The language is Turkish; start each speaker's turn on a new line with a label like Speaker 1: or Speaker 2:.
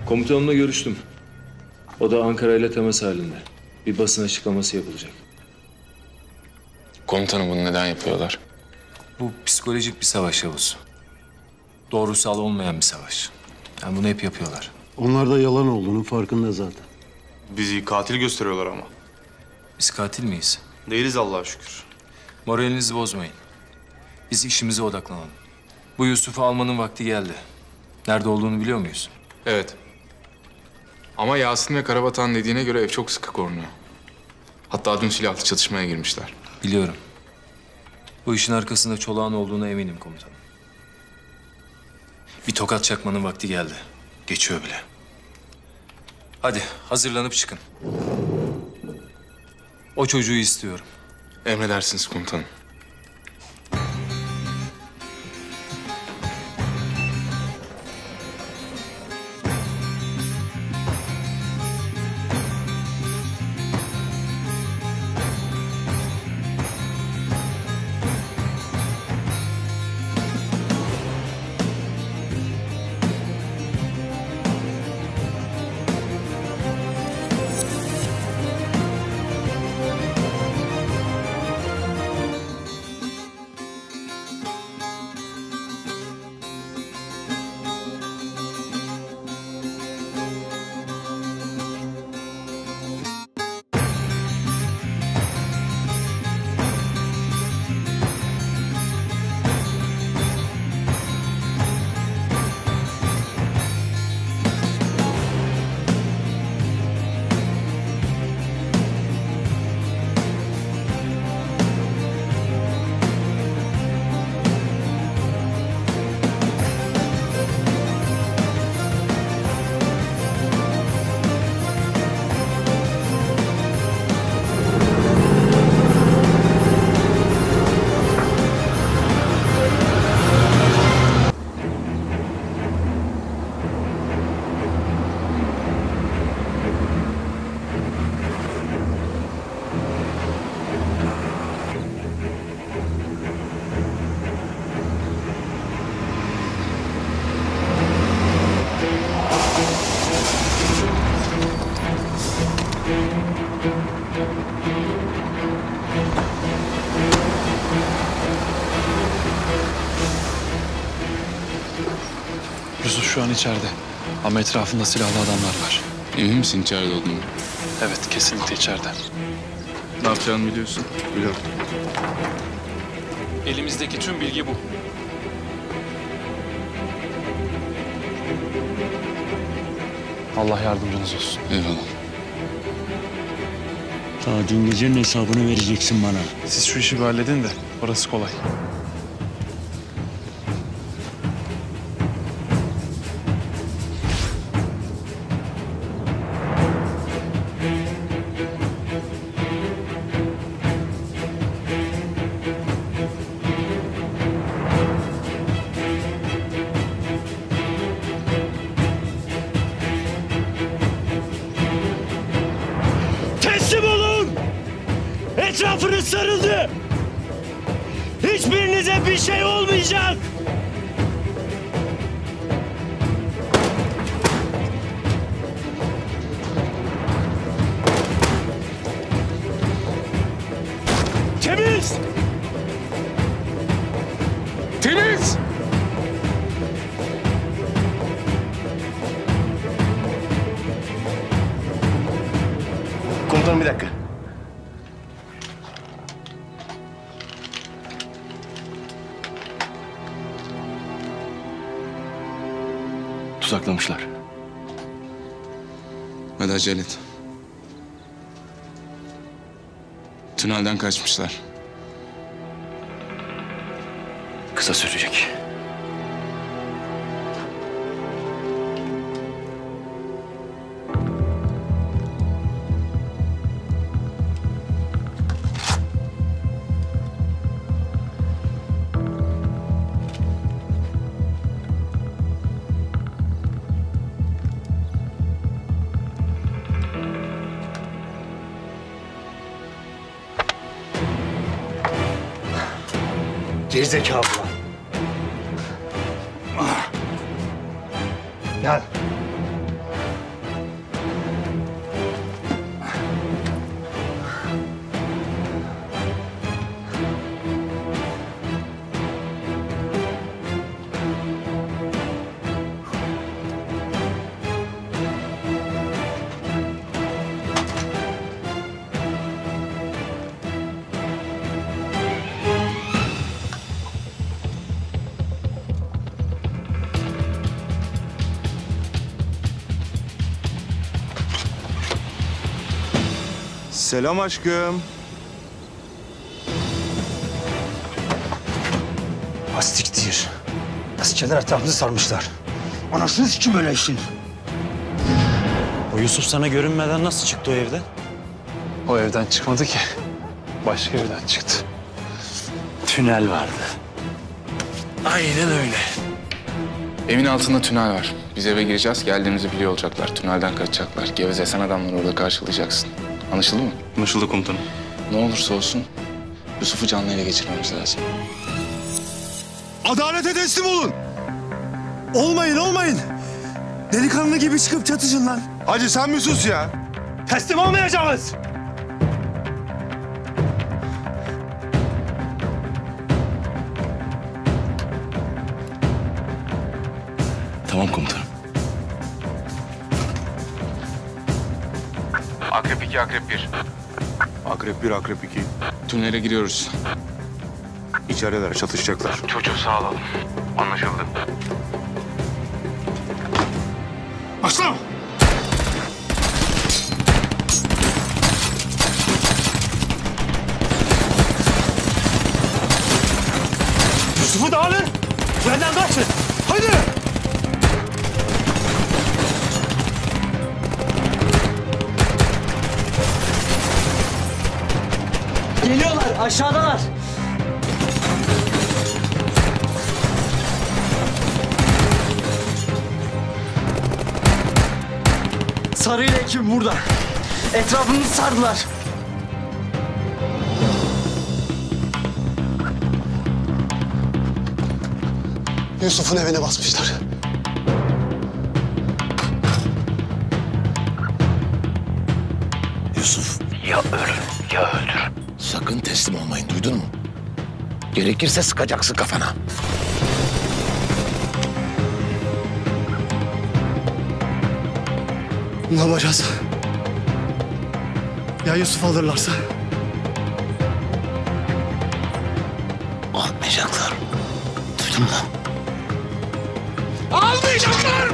Speaker 1: Komutanımla görüştüm. O da Ankara ile temas halinde. Bir basın açıklaması yapılacak.
Speaker 2: Komutanım bunu neden yapıyorlar?
Speaker 3: Bu psikolojik bir savaş Yavuz. Doğrusal olmayan bir savaş. Yani bunu hep yapıyorlar.
Speaker 4: Onlar da yalan olduğunun farkında zaten.
Speaker 5: Bizi katil gösteriyorlar ama.
Speaker 3: Biz katil miyiz?
Speaker 5: Değiliz Allah'a şükür.
Speaker 3: Moralinizi bozmayın. Biz işimize odaklanalım. Bu Yusuf'u almanın vakti geldi. Nerede olduğunu biliyor muyuz?
Speaker 2: Evet. Ama Yasin ve Karabatak'ın dediğine göre ev çok sıkı korunuyor. Hatta dün silahlı çatışmaya girmişler.
Speaker 3: Biliyorum. Bu işin arkasında Çolak'ın olduğuna eminim komutanım. Bir tokat çakmanın vakti geldi. Geçiyor bile. Hadi hazırlanıp çıkın. O çocuğu istiyorum.
Speaker 2: Emredersiniz komutanım.
Speaker 6: Yusuf şu an içeride. Ama etrafında silahlı adamlar var.
Speaker 2: Emin misin içeride olduğunu?
Speaker 6: Evet, kesinlikle içeride.
Speaker 2: Ne yapacağını biliyorsun.
Speaker 5: Biliyorum.
Speaker 6: Elimizdeki tüm bilgi bu. Allah yardımcınız olsun.
Speaker 2: Eyvallah.
Speaker 4: Ta dün gecenin hesabını vereceksin bana.
Speaker 6: Siz şu işi bir halledin de orası kolay.
Speaker 7: Teslim olun! Etrafınız sarıldı! Hiçbirinize bir şey olmayacak! Temiz!
Speaker 2: Temiz!
Speaker 7: Komutanım bir dakika.
Speaker 3: Tuzaklamışlar.
Speaker 2: Hadi acele et. Tünelden kaçmışlar.
Speaker 3: Kısa sürecek.
Speaker 7: Gerizekalı. Gel.
Speaker 5: Selam aşkım.
Speaker 7: Hastiktir. Askerler etrafımızı sarmışlar. Anasını sikim öyle işin.
Speaker 4: O Yusuf sana görünmeden nasıl çıktı o evden?
Speaker 6: O evden çıkmadı ki. Başka evden çıktı.
Speaker 4: Tünel vardı.
Speaker 3: Aynen öyle.
Speaker 2: Evin altında tünel var. Biz eve gireceğiz. Geldiğimizi biliyor olacaklar. Tünelden kaçacaklar. Gevezesen adamları orada karşılayacaksın. Anlaşıldı mı?
Speaker 5: Anlaşıldı komutanım.
Speaker 2: Ne olursa olsun Yusuf'u canlı ele geçirmemiz lazım.
Speaker 8: Adalete teslim olun. Olmayın. Delikanlı gibi çıkıp çatışın lan.
Speaker 5: Hacı sen mi sus ya?
Speaker 7: Teslim olmayacağız.
Speaker 8: Tamam komutanım.
Speaker 2: Akrep 2, Akrep 1.
Speaker 5: Akrep 1, Akrep 2.
Speaker 2: Tünele giriyoruz.
Speaker 5: İçerideler, çatışacaklar.
Speaker 2: Çocuğu sağlayalım. Anlaşıldı.
Speaker 7: Başla. Yusuf'u da alın. Benden kaçın. Haydi. Geliyorlar. Aşağıdalar. Sarı ile ekip burada. Etrafımızı sardılar.
Speaker 8: Yusuf'un evine basmışlar.
Speaker 7: Yusuf ya ölür ya öldür. Sakın teslim olmayın, duydun mu? Gerekirse sıkacaksın kafana.
Speaker 8: Ne yapacağız? Ya Yusuf alırlarsa?
Speaker 7: Almayacaklar. Duydun mu lan?
Speaker 8: Almayacaklar!